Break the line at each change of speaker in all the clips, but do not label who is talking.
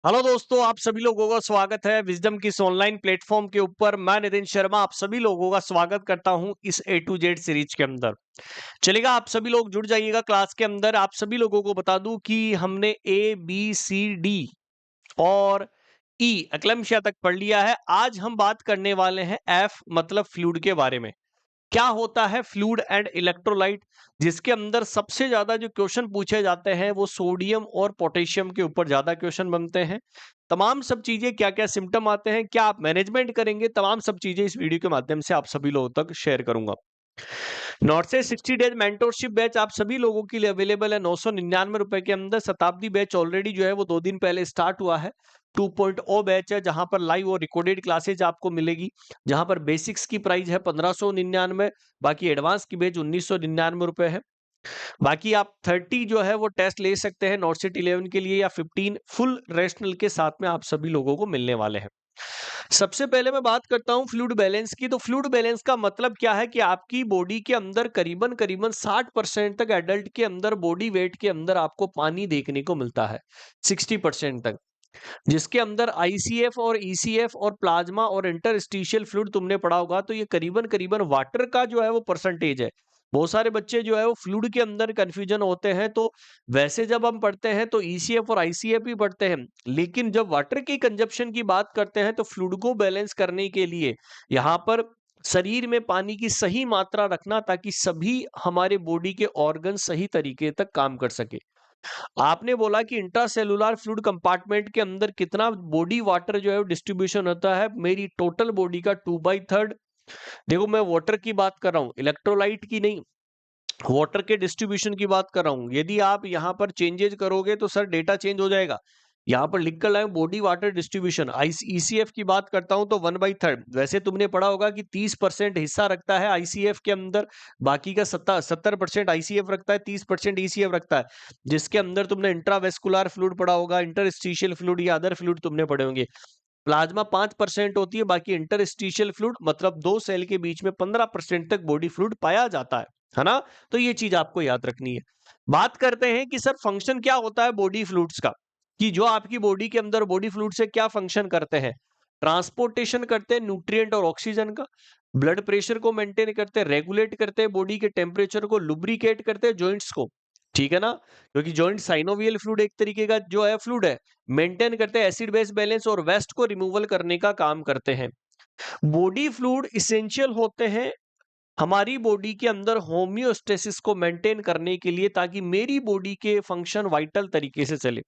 Hello दोस्तों, आप सभी लोगों का स्वागत है विजडम की इस ऑनलाइन प्लेटफॉर्म के ऊपर। मैं नितिन शर्मा आप सभी लोगों का स्वागत करता हूं इस ए टू जेड सीरीज के अंदर। चलेगा, आप सभी लोग जुड़ जाइएगा क्लास के अंदर। आप सभी लोगों को बता दूं कि हमने ए बी सी डी और ई एक्लम्शिया तक पढ़ लिया है। आज हम बात करने वाले हैं एफ मतलब फ्लूइड के बारे में। क्या होता है फ्लूइड एंड इलेक्ट्रोलाइट, जिसके अंदर सबसे ज्यादा जो क्वेश्चन पूछे जाते हैं वो सोडियम और पोटेशियम के ऊपर ज्यादा क्वेश्चन बनते हैं। तमाम सब चीजें, क्या क्या सिम्टम आते हैं, क्या आप मैनेजमेंट करेंगे, तमाम सब चीजें इस वीडियो के माध्यम से आप सभी लोगों तक शेयर करूंगा। नॉर्थ से 60 डेज मेंटोरशिप बैच आप सभी लोगों के लिए अवेलेबल है 999 रुपए के अंदर। शताब्दी बैच ऑलरेडी जो है वो 2 दिन पहले स्टार्ट हुआ है। 2.0 बैच है जहां पर लाइव और रिकॉर्डेड क्लासेज आपको मिलेगी, जहां पर बेसिक्स की प्राइस है 1599, बाकी एडवांस की बैच 1999 रुपए है। बाकी आप 30 जो है वो टेस्ट ले सकते हैं नॉर्थ सेट 11 के लिए, या 15 फुल रेशनल के साथ में आप सभी लोगों को मिलने वाले हैं। सबसे पहले मैं बात करता हूं फ्लूइड बैलेंस की। तो फ्लूइड बैलेंस का मतलब क्या है कि आपकी बॉडी के अंदर करीबन करीबन 60% तक एडल्ट के अंदर बॉडी वेट के अंदर आपको पानी देखने को मिलता है, 60% तक, जिसके अंदर आईसीएफ और ईसीएफ और प्लाज्मा और इंटरस्टिशियल फ्लूइड तुमने पढ़ा होगा। तो ये करीबन करीबन वाटर का जो है वो परसेंटेज है। बहुत सारे बच्चे जो है वो फ्लूइड के अंदर कंफ्यूजन होते हैं। तो वैसे जब हम पढ़ते हैं तो ईसीएफ और आईसीएफ ही पढ़ते हैं, लेकिन जब वाटर की कंजप्शन की बात करते हैं तो फ्लूइड को बैलेंस करने के लिए यहाँ पर शरीर में पानी की सही मात्रा रखना, ताकि सभी हमारे बॉडी के ऑर्गन सही तरीके तक काम कर सके। आपने बोला कि इंट्रासेलुलर फ्लूइड कंपार्टमेंट के अंदर कितना बॉडी वाटर जो है वो डिस्ट्रीब्यूशन होता है। मेरी टोटल बॉडी का 2/3। देखो, मैं वाटर की बात कर रहा हूँ, इलेक्ट्रोलाइट की नहीं, वाटर के डिस्ट्रीब्यूशन की बात कर रहा हूं। यदि आप यहां पर चेंजेस करोगे तो सर डेटा चेंज हो जाएगा। यहां पर लिख कर लाए बॉडी वाटर डिस्ट्रीब्यूशन, ईसीएफ की बात करता हूं तो 1/3। वैसे तुमने पढ़ा होगा कि 30% हिस्सा रखता है आईसीएफ के अंदर, बाकी का 70% आईसीएफ रखता है, 30% ईसीएफ रखता है, जिसके अंदर तुमने इंट्रावेस्कुलर फ्लूइड पढ़ा होगा, इंटरस्टिशियल फ्लूइड या अदर फ्लूइड तुमने पढ़े होंगे। प्लाज्मा 5% होती है, बाकी इंटरस्टिशियल फ्लूइड मतलब दो सेल के बीच में 15% तक बॉडी फ्लूइड पाया जाता है ना। तो ये चीज आपको याद रखनी है। बात करते हैं कि सर फंक्शन क्या होता है बॉडी फ्लूइड्स का, कि जो आपकी बॉडी के अंदर बॉडी फ्लूइड से क्या फंक्शन करते हैं। ट्रांसपोर्टेशन करते हैं न्यूट्रिएंट और ऑक्सीजन का, ब्लड प्रेशर को मेंटेन करते हैं, रेगुलेट करते हैं बॉडी के टेम्परेचर को, लुब्रिकेट करते हैं जॉइंट्स को, ठीक है ना, क्योंकि जॉइंट साइनोवियल फ्लूइड एक तरीके का जो है फ्लूइड है। मेंटेन करते हैं एसिड बेस बैलेंस और वेस्ट को रिमूवल करने का काम करते हैं। बॉडी फ्लूइड इसेंशियल होते हैं हमारी बॉडी के अंदर होम्योस्टेसिस को मेंटेन करने के लिए, ताकि मेरी बॉडी के फंक्शन वाइटल तरीके से चले।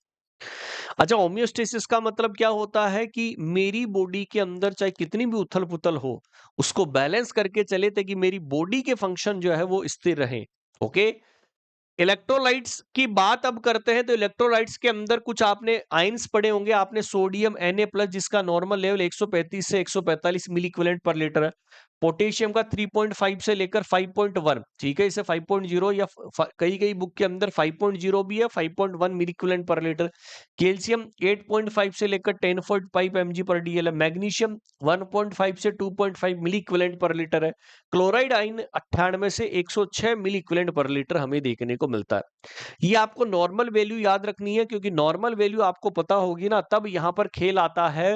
अच्छा, होम्योस्टेसिस का मतलब क्या होता है कि मेरी बॉडी के अंदर चाहे कितनी भी उथल पुथल हो, उसको बैलेंस करके चले, ताकि मेरी बॉडी के फंक्शन जो है वो स्थिर रहे। ओके। इलेक्ट्रोलाइट्स की बात अब करते हैं। तो इलेक्ट्रोलाइट्स के अंदर कुछ आपने आयंस पढ़े होंगे। आपने सोडियम Na+, जिसका नॉर्मल लेवल 135 से 145 मिली इक्विवेलेंट पर लीटर है। पोटेशियम का 3.5 से लेकर 5.1, ठीक है, इसे 5.0 या कई कई बुक के अंदर 5.0 भी है, 5.1 मिली इक्विवेलेंट पर लीटर। कैल्शियम 8.5 से लेकर 10.5 mg पर डीएल है। मैग्नीशियम 1.5 से 2.5 मिली इक्विवेलेंट पर लीटर है। क्लोराइड आयन 98 से 106 मिली इक्विवेलेंट पर लीटर हमें देखने को मिलता है। ये आपको नॉर्मल वैल्यू याद रखनी है, क्योंकि नॉर्मल वैल्यू आपको पता होगी ना, तब यहां पर खेल आता है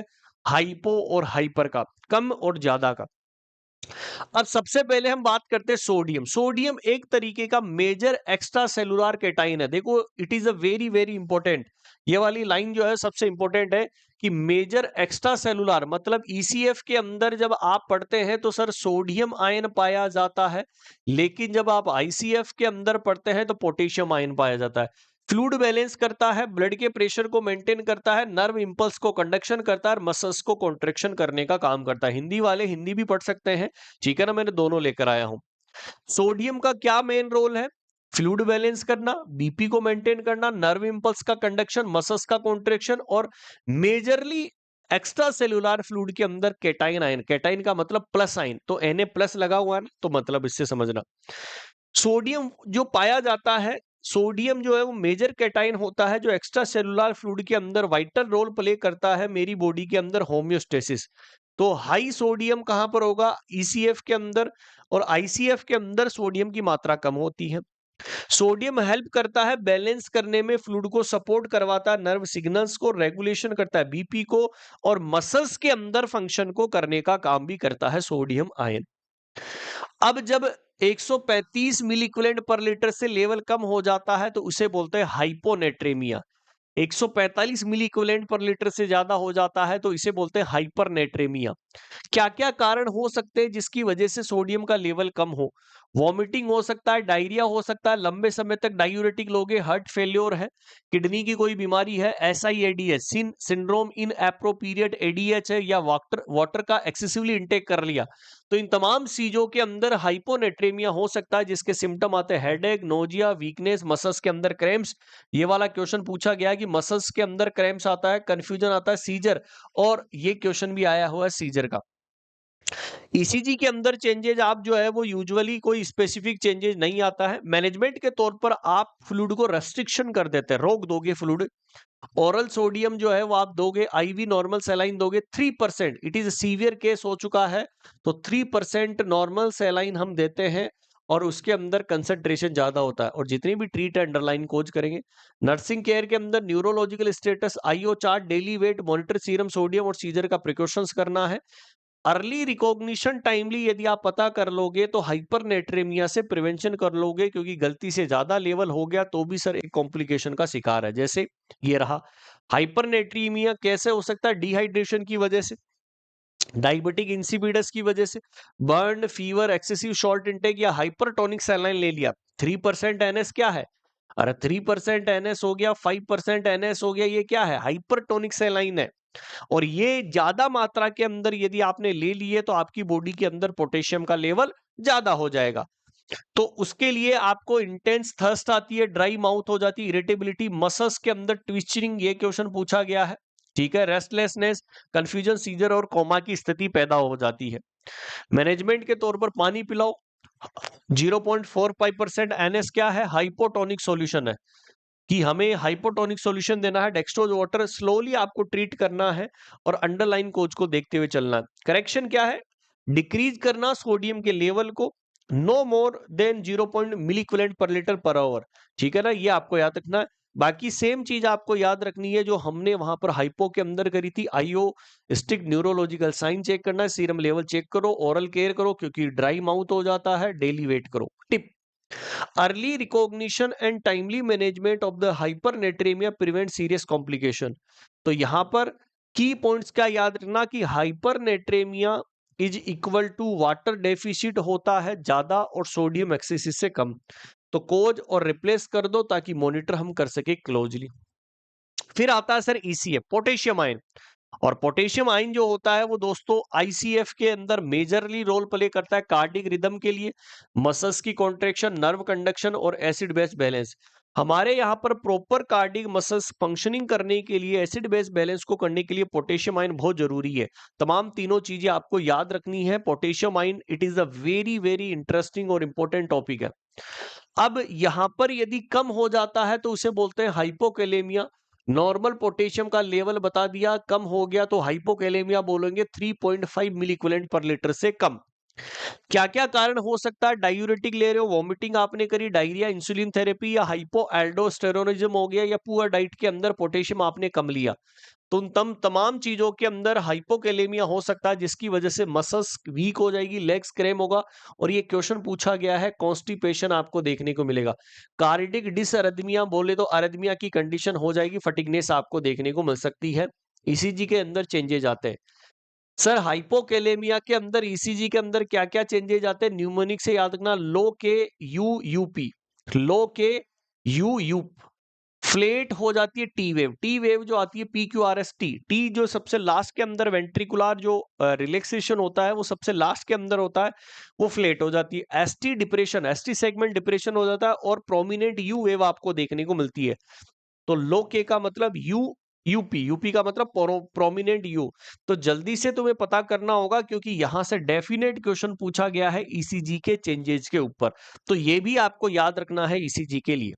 हाइपो और हाइपर का, कम और ज्यादा का। अब सबसे पहले हम बात करते हैं सोडियम। सोडियम एक तरीके का मेजर एक्स्ट्रा सेलुलर कैटाइन है। देखो, it is a very very important, ये वाली लाइन जो है सबसे इंपॉर्टेंट है, कि मेजर एक्स्ट्रा सेलुलर मतलब ईसीएफ के अंदर जब आप पढ़ते हैं तो सर सोडियम आयन पाया जाता है, लेकिन जब आप आईसीएफ के अंदर पढ़ते हैं तो पोटेशियम आयन पाया जाता है। फ्लूइड बैलेंस करता है, ब्लड के प्रेशर को मेंटेन करता है, नर्व इंपल्स को कंडक्शन करता है, मसल्स को कॉन्ट्रेक्शन करने का काम करता है। हिंदी वाले हिंदी भी पढ़ सकते हैं, ठीक है ना, मैंने दोनों लेकर आया हूं। सोडियम का क्या मेन रोल है? फ्लूइड बैलेंस करना, बीपी को मेंटेन करना, नर्व इंपल्स का कंडक्शन, मसल्स का कॉन्ट्रेक्शन, और मेजरली एक्स्ट्रा सेलुलर फ्लूइड के अंदर कैटाइन आयन। कैटाइन का मतलब प्लस आयन, तो Na+ लगा हुआ है ना, तो मतलब इससे समझना। सोडियम जो पाया जाता है, सोडियम जो है वो मेजर कैटाइन होता है, जो एक्स्ट्रा सेलुलर फ्लूइड के अंदर वाइटल रोल प्ले करता है मेरी बॉडी के अंदर होम्योस्टेसिस। तो हाई सोडियम कहां पर होगा? ईसीएफ के अंदर, और आईसीएफ के अंदर सोडियम की मात्रा कम होती है। सोडियम हेल्प करता है बैलेंस करने में, फ्लूइड को सपोर्ट करवाता है, नर्व सिग्नल्स को रेगुलेशन करता है, बीपी को और मसल्स के अंदर फंक्शन को करने का काम भी करता है सोडियम आयन। अब जब 135 मिली इक्विवेलेंट पर लीटर से लेवल कम हो जाता है तो उसे बोलते हैं हाइपोनेट्रेमिया। 145 मिली इक्विवेलेंट पर लीटर से ज्यादा हो जाता है तो इसे बोलते हैं हाइपरनेट्रेमिया। क्या क्या कारण हो सकते हैं जिसकी वजह से सोडियम का लेवल कम हो? वॉमिटिंग हो सकता है, डायरिया हो सकता है, लंबे समय तक डायूरेटिक लोगे, हार्ट फेल्योर है, किडनी की कोई बीमारी है, SIADS सिंड्रोम इन एप्रोपीरियट ADH है, या वाटर वाटर का एक्सेसिवली इंटेक कर लिया, तो इन तमाम चीजों के अंदर हाइपोनेट्रेमिया हो सकता है, जिसके सिम्टम आते हैं हेडेक, नोजिया, वीकनेस, मसल्स के अंदर क्रैम्प्स। ये वाला क्वेश्चन पूछा गया कि मसल्स के अंदर क्रैम्प्स आता है, कंफ्यूजन आता है, सीजर, और ये क्वेश्चन भी आया हुआ है सीजर का। ईसीजी के अंदर चेंजेस आप जो है वो यूजुअली कोई स्पेसिफिक चेंजेस नहीं आता है। मैनेजमेंट के तौर पर आप फ्लूइड को रेस्ट्रिक्शन कर देते हैं, रोक दोगे फ्लूइड। ओरल सोडियम जो है वो आप दोगे, आईवी नॉर्मल सैलाइन दोगे 3%, इट इज सीवियर केस हो चुका है तो 3% नॉर्मल सैलाइन हम देते हैं, और उसके अंदर कंसंट्रेशन ज्यादा होता है, और जितनी भी ट्रीट अंडरलाइन कोच करेंगे। नर्सिंग केयर के अंदर neurological status, IO chart, daily wait monitor, serum sodium और सीजर का प्रिकॉशंस करना है। अर्ली रिकॉग्निशन टाइमली यदि आप पता कर लोगे तो हाइपरनेट्रेमिया से प्रिवेंशन कर लोगे, क्योंकि गलती से ज्यादा लेवल हो गया तो भी सर एक कॉम्प्लिकेशन का शिकार है। जैसे ये रहा, हाइपरनेट्रीमिया कैसे हो सकता है? डिहाइड्रेशन की वजह से, डायबिटिक इंसिपिडस की वजह से, burn, fever, excessive salt intake, या हाइपरटोनिक सैलाइन ले लिया। 3% एनएस क्या है? अरे 3% एनएस हो गया, 5% एनएस हो गया, ये क्या है? हाइपरटोनिक सैलाइन है। और ये ज्यादा मात्रा के अंदर यदि आपने ले लिए तो आपकी बॉडी के अंदर पोटेशियम का लेवल ज्यादा हो जाएगा। तो उसके लिए आपको इंटेंस थर्स्ट आती है, ड्राई माउथ हो जाती है, इरिटेबिलिटी, मसल्स के अंदर ट्विस्टिंग, ये क्वेश्चन पूछा गया है। ठीक है, रेस्टलेसनेस, कंफ्यूजन, सीजर और कोमा की स्थिति पैदा हो जाती है। मैनेजमेंट के तौर पर पानी पिलाओ। 0.45% एनएस क्या है? हाइपोटोनिक सॉल्यूशन है, कि हमें हाइपोटोनिक सॉल्यूशन देना है, डेक्सट्रोज वाटर स्लोली आपको ट्रीट करना है, और अंडरलाइन कोच को देखते हुए चलना है। करेक्शन क्या है? डिक्रीज करना सोडियम के लेवल को, no more than 0 milli equivalent per litre per hour. ठीक है ना, ये आपको याद रखना है। बाकी सेम चीज आपको याद रखनी है जो हमने वहां पर हाइपो के अंदर करी थी, IO stick, neurological sign check करना है, सीरम लेवल चेक करो, ओरल केयर करो क्योंकि ड्राई माउथ हो जाता है, डेली वेट करो। Tip, early recognition and timely management of the hypernatremia prevent serious complication. तो यहां पर की पॉइंट्स का याद रखना कि hypernatremia is equal to water deficit होता है ज्यादा और सोडियम एक्सेसिस से कम। तो कोज और रिप्लेस कर दो ताकि मॉनिटर हम कर सके क्लोजली। फिर आता है सर ईसीएफ, पोटेशियम आयन। और पोटेशियम आयन जो होता है वो दोस्तों आईसीएफ के अंदर मेजरली रोल प्ले करता है कार्डिक रिदम के लिए, मसल्स की कॉन्ट्रेक्शन, नर्व कंडक्शन और एसिड बेस बैलेंस। हमारे यहाँ पर प्रॉपर कार्डिक मसल्स फंक्शनिंग करने के लिए, एसिड बेस बैलेंस को करने के लिए पोटेशियम आयन बहुत जरूरी है। तमाम तीनों चीजें आपको याद रखनी है। Potassium ion it is a very very interesting और इंपॉर्टेंट टॉपिक है। अब यहां पर यदि कम हो जाता है तो उसे बोलते हैं हाइपोकैलेमिया। नॉर्मल पोटेशियम का लेवल बता दिया, कम हो गया तो हाइपोकैलेमिया बोलेंगे, 3.5 मिली इक्विवेलेंट पर लीटर से कम। क्या क्या कारण हो सकता है? डायूरेटिक ले रहे हो, वॉमिटिंग आपने करी, डायरिया, इंसुलिन थेरेपी, या हाइपोएल्डोस्टेरोनिज्म हो गया, या पुअर डाइट के अंदर पोटेशियम आपने कम लिया। तो उन तमाम चीजों के अंदर हाइपोकैलेमिया हो सकता है, जिसकी वजह से मसल्स वीक हो जाएगी, लेग्स क्रैम्प होगा। और ये क्वेश्चन पूछा गया है, कॉन्स्टिपेशन आपको देखने को मिलेगा। कार्डिक डिसअरिथमिया बोले तो अरिथमिया की कंडीशन हो जाएगी, फटिगनेस आपको देखने को मिल सकती है। ईसीजी के अंदर चेंजेज आते हैं। सर हाइपोकैलेमिया के अंदर ईसीजी के अंदर क्या क्या चेंजेज आते हैं? न्यूमोनिक से याद रखना, लो के यू यूपी, लो के यू यू, फ्लेट हो जाती है टी वेव, टी वेव जो आती है P Q R S T, T जो सबसे लास्ट के अंदर वेंट्रिकुलर जो रिलैक्सेशन होता है वो सबसे लास्ट के अंदर होता है, वो फ्लेट हो जाती है। S T depression, S T segment depression हो जाता है, और प्रोमिनेंट यू वेव आपको देखने को मिलती है। तो लो के का मतलब यू, यूपी, यूपी का मतलब प्रोमिनेंट यू। तो जल्दी से तुम्हें पता करना होगा क्योंकि यहां से डेफिनेट क्वेश्चन पूछा गया है ईसीजी के चेंजेस के ऊपर, तो ये भी आपको याद रखना है ईसीजी के लिए।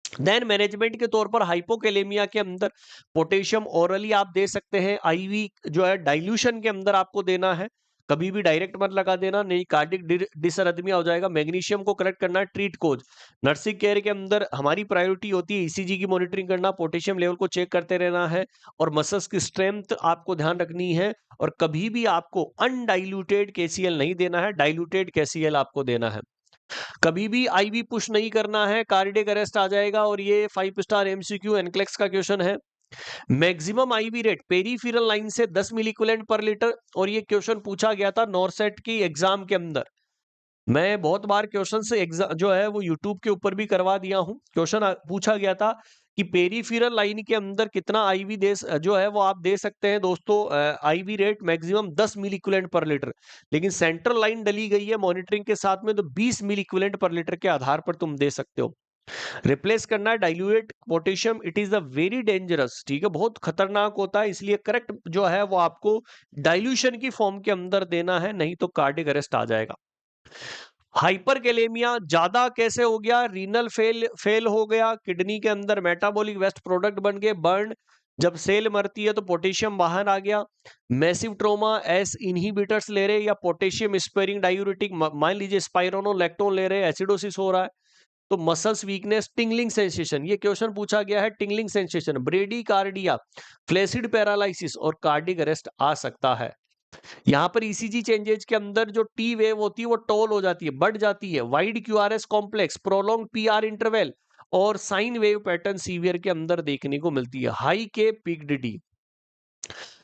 देन मैनेजमेंट के तौर पर हाइपोकैलेमिया के अंदर पोटेशियम ओरली आप दे सकते हैं, आईवी जो है डाइल्यूशन के अंदर आपको देना है। कभी भी डायरेक्ट मत लगा देना, नहीं कार्डिक डिसअरिथमिया हो जाएगा। मैग्नीशियम को करेक्ट करना है, ट्रीट कोज। नर्सिंग केयर के अंदर हमारी प्रायोरिटी होती है ईसीजी की मॉनिटरिंग करना, पोटेशियम लेवल को चेक करते रहना है और मसल्स की स्ट्रेंथ आपको ध्यान रखनी है। और कभी भी आपको अनडाइल्यूटेड केसीएल नहीं देना है, डाइल्यूटेड केसीएल आपको देना है। कभी भी आईवी पुश नहीं करना है, कार्डियक अरेस्ट आ जाएगा। और ये 5 स्टार एमसीक्यू एनक्लेक्स का क्वेश्चन है। Maximum IV rate peripheral line से 10 मिलीक्यूलेंट पर लीटर, और ये क्वेश्चन पूछा गया था नॉरसेट की एग्जाम के अंदर। मैं बहुत बार क्वेश्चन से एग्जाम जो है वो यूट्यूब के ऊपर भी करवा दिया हूं। क्वेश्चन पूछा गया था कि पेरीफेरल लाइन के अंदर कितना आईवी जो है वो आप दे सकते हैं दोस्तों। आईवी रेट मैक्सिमम 10 मिलीक्यूलेंट पर लीटर, लेकिन सेंट्रल लाइन डली गई है मॉनिटरिंग के साथ में, तो 20 मिलीक्यूलेंट पर लीटर के आधार पर तुम दे सकते हो। रिप्लेस करना है dilute potassium, it is a very dangerous, ठीक है, बहुत खतरनाक होता है, इसलिए करेक्ट जो है वो आपको डाइल्यूशन की फॉर्म के अंदर देना है, नहीं तो कार्डियक अरेस्ट आ जाएगा। हाइपरकैलेमिया ज्यादा कैसे हो गया? रीनल फेल हो गया, किडनी के अंदर मेटाबॉलिक वेस्ट प्रोडक्ट बन गए, बर्न, जब सेल मरती है तो पोटेशियम बाहर आ गया। मैसिव ट्रोमा, एस इनहिबिटर्स ले रहे या पोटेशियम स्पेयरिंग डायूरेटिक, मान लीजिए स्पाइरोनोलैक्टोन ले रहे, एसिडोसिस हो रहा है, तो मसल्स वीकनेस, टिंगलिंग सेंसेशन, ये क्वेश्चन पूछा गया है, tingling sensation, bradycardia, flaccid paralysis और कार्डिक अरेस्ट आ सकता है। यहाँ पर ईसीजी चेंजेज के अंदर जो टी वेव होती है वो टॉल हो जाती है, बढ़ जाती है, wide QRS complex, prolong PR interval और साइन वेव पैटर्न सीवियर के अंदर देखने को मिलती है। हाई के पिक्ड डी,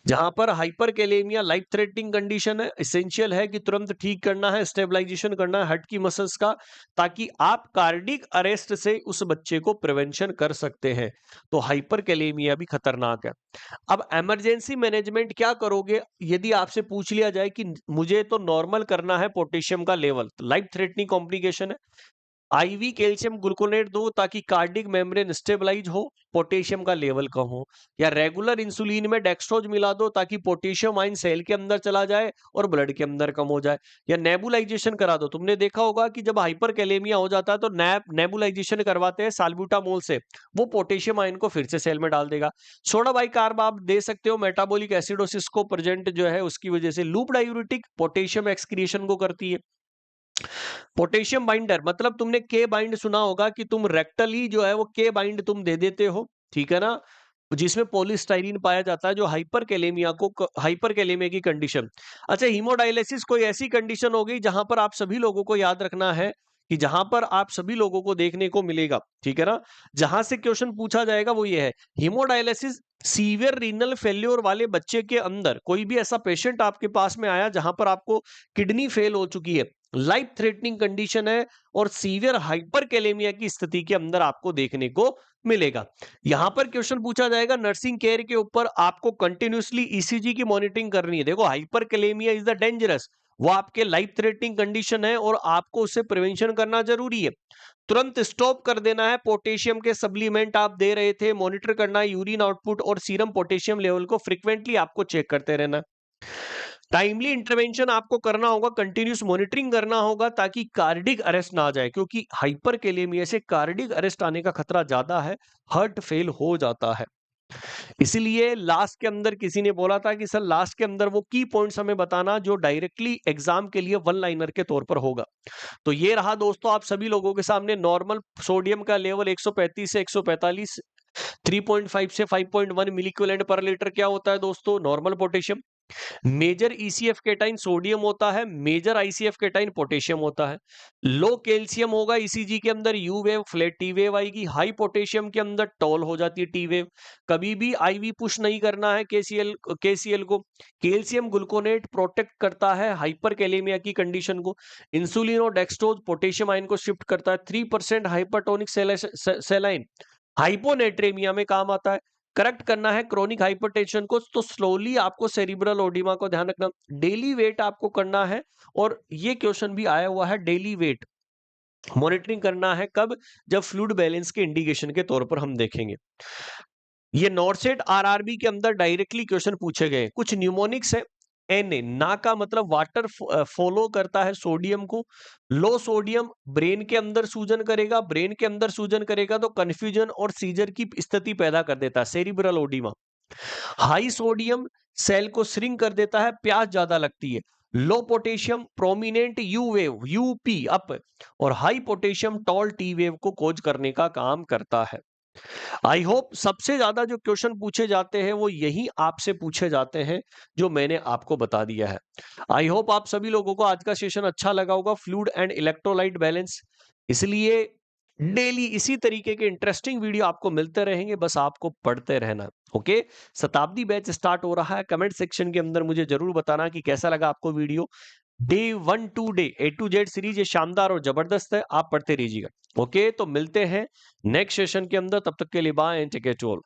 जहां पर हाइपरकैलेमिया लाइफ थ्रेटनिंग कंडीशन है, एसेंशियल है कि तुरंत ठीक करना है, स्टेबलाइजेशन करना है हार्ट की मसल्स का, ताकि आप कार्डिक अरेस्ट से उस बच्चे को प्रिवेंशन कर सकते हैं। तो हाइपरकैलेमिया भी खतरनाक है। अब इमरजेंसी मैनेजमेंट क्या करोगे? यदि आपसे पूछ लिया जाए कि मुझे तो नॉर्मल करना है पोटेशियम का लेवल, तो लाइफ थ्रेटनिंग कॉम्प्लिकेशन है, आईवी कैल्शियम ग्लूकोनेट दो ताकि कार्डिक मेम्ब्रेन स्टेबलाइज हो, पोटेशियम का लेवल कम हो, या रेगुलर इंसुलिन में डेक्सट्रोज मिला दो ताकि पोटेशियम आयन सेल के अंदर चला जाए और ब्लड के अंदर कम हो जाए, या नेबुलाइजेशन करा दो। तुमने देखा होगा कि जब हाइपरकैलेमिया हो जाता है तो नेबुलाइजेशन करवाते हैं साल्ब्यूटामोल से, वो पोटेशियम आयन को फिर से सेल में डाल देगा। सोडा बाइकार्ब आप दे सकते हो, मेटाबॉलिक एसिडोसिस को प्रेजेंट जो है उसकी वजह से। लूप डायूरेटिक पोटेशियम एक्सक्रीशन को करती है। पोटेशियम बाइंडर, मतलब तुमने के बाइंड सुना होगा कि तुम रेक्टली जो है वो के बाइंड तुम दे देते हो, ठीक है ना, जिसमें पॉलीस्टाइरीन पाया जाता है, जो हाइपरकैलेमिया की कंडीशन। अच्छा, हीमोडायलिसिस कोई ऐसी कंडीशन हो गई जहां पर आप सभी लोगों को याद रखना है कि जहां पर आप सभी लोगों को देखने को मिलेगा, ठीक है ना, जहां से क्वेश्चन पूछा जाएगा वो ये है, हीमोडायलिसिस सीवियर रीनल फेल्योर वाले बच्चे के अंदर कोई भी ऐसा पेशेंट आपके पास में आया जहां पर आपको किडनी फेल हो चुकी है, लाइफ थ्रेटनिंग कंडीशन है और सीवियर हाइपरकैलेमिया की स्थिति के अंदर आपको देखने को मिलेगा। यहां पर क्वेश्चन पूछा जाएगा नर्सिंग केयर के ऊपर, आपको कंटिन्यूसली ईसीजी की मॉनिटरिंग करनी है। देखो, हाइपरकैलेमिया इज द डेंजरस, वो आपके लाइफ थ्रेटनिंग कंडीशन है और आपको उससे प्रिवेंशन करना जरूरी है। तुरंत स्टॉप कर देना है, पोटेशियम के सप्लीमेंट आप दे रहे थे, मॉनिटर करना है यूरिन आउटपुट और सीरम पोटेशियम लेवल को फ्रीक्वेंटली आपको चेक करते रहना। टाइमली इंटरवेंशन आपको करना होगा, कंटिन्यूस मॉनिटरिंग करना होगा ताकि कार्डिक अरेस्ट ना आ जाए, क्योंकि हाइपरकैलेमिया से कार्डिक अरेस्ट आने का खतरा ज्यादा है, हार्ट फेल हो जाता है। इसीलिए लास्ट के अंदर किसी ने बोला था कि सर लास्ट के अंदर वो की पॉइंट्स हमें बताना जो डायरेक्टली एग्जाम के लिए वन लाइनर के तौर पर होगा। तो ये रहा दोस्तों आप सभी लोगों के सामने नॉर्मल सोडियम का लेवल 135 से 145, 3.5 से 5.1 मिलीक्यूलेंट पर लीटर क्या होता है दोस्तों? Normal potassium. Major ECF cation sodium होता है, मेजर आईसीएफ केटाइन पोटेशियम होता है। लो कैल्शियम होगा ईसीजी के अंदर, you wave flat T wave आएगी। हाई पोटेशियम के अंदर टॉल हो जाती है टी वेव। कभी भी आईवी पुश नहीं करना है केसीएल को। कैल्शियम ग्लूकोनेट प्रोटेक्ट करता है हाइपरकैलेमिया की कंडीशन को। इंसुलिन और डेक्सट्रोज पोटेशियम आयन को शिफ्ट करता है। 3% हाइपरटोनिक सेलाइन हाइपोनेट्रेमिया में काम आता है। करेक्ट करना है क्रोनिक हाइपरटेंशन को, तो स्लोली आपको सेरिब्रल ओडिमा को ध्यान रखना। डेली वेट आपको करना है, और ये क्वेश्चन भी आया हुआ है, डेली वेट मॉनिटरिंग करना है कब? जब फ्लूइड बैलेंस के इंडिकेशन के तौर पर हम देखेंगे। ये नॉर्सेट आरआरबी के अंदर डायरेक्टली क्वेश्चन पूछे गए। कुछ न्यूमोनिक्स है। Na ना का मतलब वाटर फॉलो करता है सोडियम को। लो सोडियम ब्रेन के अंदर सूजन करेगा, ब्रेन के अंदर सूजन करेगा तो कंफ्यूजन और सीजर की स्थिति पैदा कर देता है, cerebral oedema. High sodium cell को श्रिंक कर देता है, प्यास ज्यादा लगती है। Low potassium prominent U wave UP up और high potassium tall T wave को कोज करने का काम करता है। आई होप सबसे ज्यादा जो क्वेश्चन पूछे जाते हैं वो यही आपसे पूछे जाते हैं जो मैंने आपको बता दिया है। आई होप आप सभी लोगों को आज का सेशन अच्छा लगा होगा, फ्लूइड एंड इलेक्ट्रोलाइट बैलेंस। इसलिए डेली इसी तरीके के इंटरेस्टिंग वीडियो आपको मिलते रहेंगे, बस आपको पढ़ते रहना। ओके, शताब्दी बैच स्टार्ट हो रहा है। कमेंट सेक्शन के अंदर मुझे जरूर बताना कि कैसा लगा आपको video. Day 1 to A to Z series ये शानदार और जबरदस्त है, आप पढ़ते रहिएगा। ओके, तो मिलते हैं नेक्स्ट सेशन के अंदर, तब तक के लिए bye and take care to all.